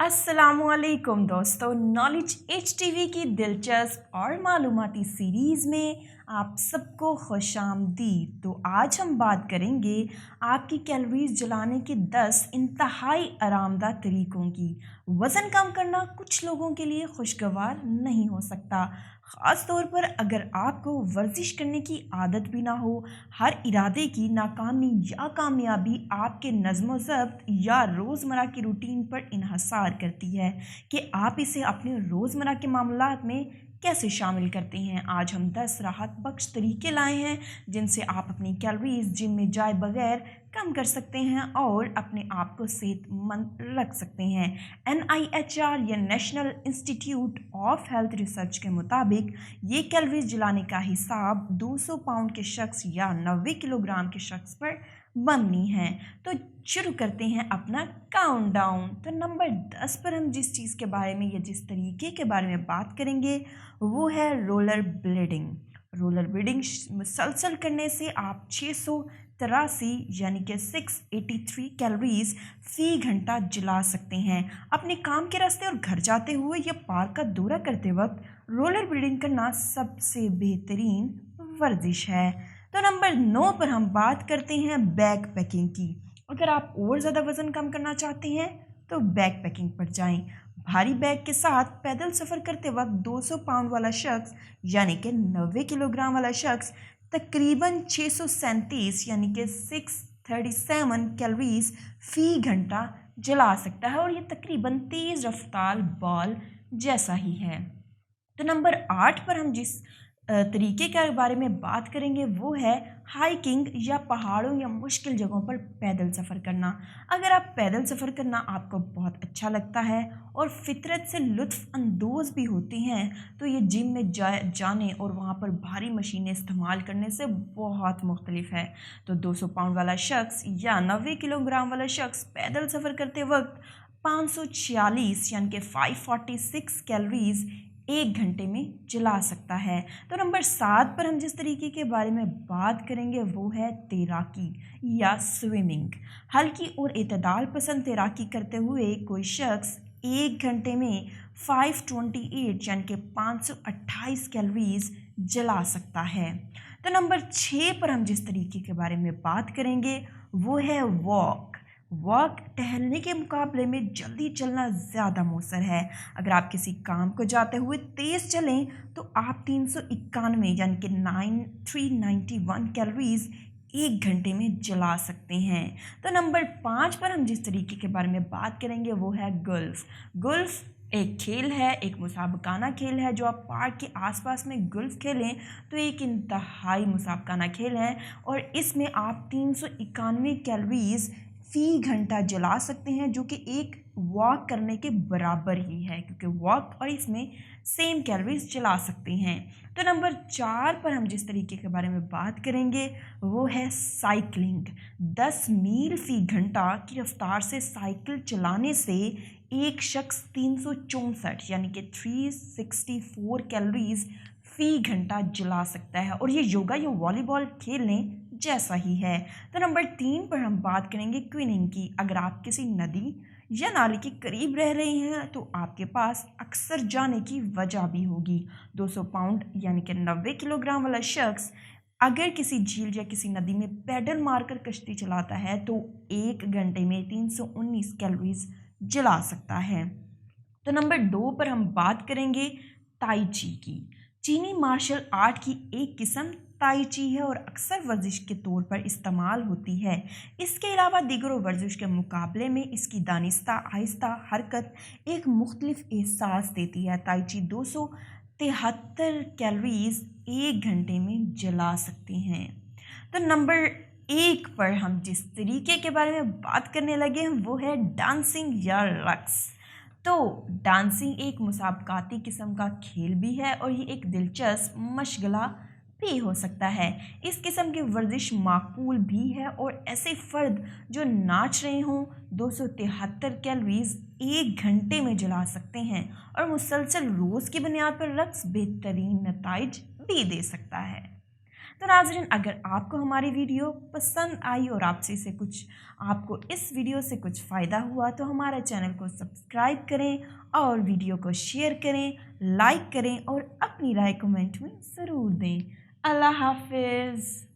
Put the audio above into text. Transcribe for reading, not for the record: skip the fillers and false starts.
अस्सलामु अलैकुम दोस्तों, नॉलेज HTV की दिलचस्प और मालूमाती सीरीज़ में आप सबको खुशामदीद। तो आज हम बात करेंगे आपकी कैलोरीज जलाने के 10 इंतहाई आरामदा तरीकों की। वज़न कम करना कुछ लोगों के लिए खुशगवार नहीं हो सकता, ख़ास तौर पर अगर आपको वर्जिश करने की आदत भी ना हो। हर इरादे की नाकामी या कामयाबी आपके नज़्म ज़ब्त या रोज़मर्रा की रूटीन पर इन्हसार करती है कि आप इसे अपने रोज़मर्रा के मामलात में कैसे शामिल करते हैं। आज हम 10 राहत बख्श तरीके लाए हैं जिनसे आप अपनी कैलोरीज जिम में जाए बगैर कम कर सकते हैं और अपने आप को सेहतमंद रख सकते हैं। NIHR या national institute of health research के मुताबिक ये कैलोरीज जलाने का हिसाब 200 पाउंड के शख्स या 90 किलोग्राम के शख्स पर मबनी है। तो शुरू करते हैं अपना काउंटडाउन। तो नंबर 10 पर हम जिस चीज़ के बारे में या जिस तरीके के बारे में बात करेंगे वो है रोलर ब्लेडिंग। रोलर ब्लेडिंग मुसलसल करने से आप 683 यानी कि 683 कैलोरीज फ़ी घंटा जला सकते हैं। अपने काम के रास्ते और घर जाते हुए या पार्क का दौरा करते वक्त रोलर ब्लेडिंग करना सबसे बेहतरीन वर्जिश है। तो नंबर 9 पर हम बात करते हैं बैक पैकिंग की। अगर आप और ज़्यादा वज़न कम करना चाहते हैं तो बैक पैकिंग पर जाएं। भारी बैग के साथ पैदल सफ़र करते वक्त 200 पाउंड वाला शख्स यानी कि 90 किलोग्राम वाला शख्स तकरीबन 637 यानी कि 637 कैलोरीज फ़ी घंटा जला सकता है और ये तकरीबन तेज़ रफ्तार बॉल जैसा ही है। तो नंबर 8 पर हम जिस तरीके के बारे में बात करेंगे वो है हाइकिंग या पहाड़ों या मुश्किल जगहों पर पैदल सफ़र करना। अगर आप पैदल सफ़र करना आपको बहुत अच्छा लगता है और फितरत से लुत्फ़ अंदोज़ भी होती हैं तो ये जिम में जाने और वहाँ पर भारी मशीनें इस्तेमाल करने से बहुत मुख्तलिफ है। तो 200 पाउंड वाला शख्स या 90 किलोग्राम वाला शख्स पैदल सफ़र करते वक्त 546 यानी कि 546 कैलोरीज 1 घंटे में जला सकता है। तो नंबर 7 पर हम जिस तरीके के बारे में बात करेंगे वो है तैराकी या स्विमिंग। हल्की और एतदाल पसंद तैराकी करते हुए कोई शख्स 1 घंटे में 528 यानी कि 528 कैलोरीज जला सकता है। तो नंबर 6 पर हम जिस तरीके के बारे में बात करेंगे वो है वॉक टहलने के मुकाबले में जल्दी चलना ज़्यादा मौसर है। अगर आप किसी काम को जाते हुए तेज़ चलें तो आप 391 यानी कि 391 कैलोरीज 1 घंटे में जला सकते हैं। तो नंबर 5 पर हम जिस तरीके के बारे में बात करेंगे वो है गुल्फ एक खेल है, एक मुसाबकाना खेल है। जो आप पार्क के आसपास में गुल्फ खेलें तो एक इंतहाई मुसाबकाना खेल है और इसमें आप 391 कैलोरीज फ़ी घंटा जला सकते हैं जो कि एक वॉक करने के बराबर ही है, क्योंकि वॉक और इसमें सेम कैलोरीज जला सकते हैं। तो नंबर 4 पर हम जिस तरीके के बारे में बात करेंगे वो है साइकिलिंग। 10 मील फ़ी घंटा की रफ्तार से साइकिल चलाने से एक शख्स 364 यानी कि 364 कैलोरीज फ़ी घंटा जला सकता है और ये योगा या वॉलीबॉल खेलने जैसा ही है। तो नंबर 3 पर हम बात करेंगे क्विनिंग की। अगर आप किसी नदी या नाले के करीब रह रहे हैं तो आपके पास अक्सर जाने की वजह भी होगी। 200 पाउंड यानी कि 90 किलोग्राम वाला शख्स अगर किसी झील या किसी नदी में पैडल मारकर कश्ती चलाता है तो 1 घंटे में 319 कैलोरीज जला सकता है। तो नंबर 2 पर हम बात करेंगे ताई ची की। चीनी मार्शल आर्ट की एक किस्म ताई ची है और अक्सर वर्जिश के तौर पर इस्तेमाल होती है। इसके अलावा दीगर वर्जिश के मुकाबले में इसकी दानिस्ता आहिस्ता हरकत एक मुख्तलिफ एहसास देती है। ताई ची 273 कैलोरीज 1 घंटे में जला सकते हैं। तो नंबर 1 पर हम जिस तरीके के बारे में बात करने लगे हैं वो है डांसिंग या रक्स। तो डांसिंग एक मुसाबकाती किस्म का खेल भी है और ये एक दिलचस्प मशगला भी हो सकता है। इस किस्म की वर्जिश माकूल भी है और ऐसे फ़र्द जो नाच रहे हों 273 कैलोरीज 1 घंटे में जला सकते हैं और मुसलसल रोज़ की बुनियाद पर रक्स बेहतरीन नताइज भी दे सकता है। तो नाज़रीन, अगर आपको हमारी वीडियो पसंद आई और आपको इस वीडियो से कुछ फ़ायदा हुआ तो हमारे चैनल को सब्सक्राइब करें और वीडियो को शेयर करें, लाइक करें और अपनी राय कमेंट में ज़रूर दें। अल्लाह हाफ़िज़।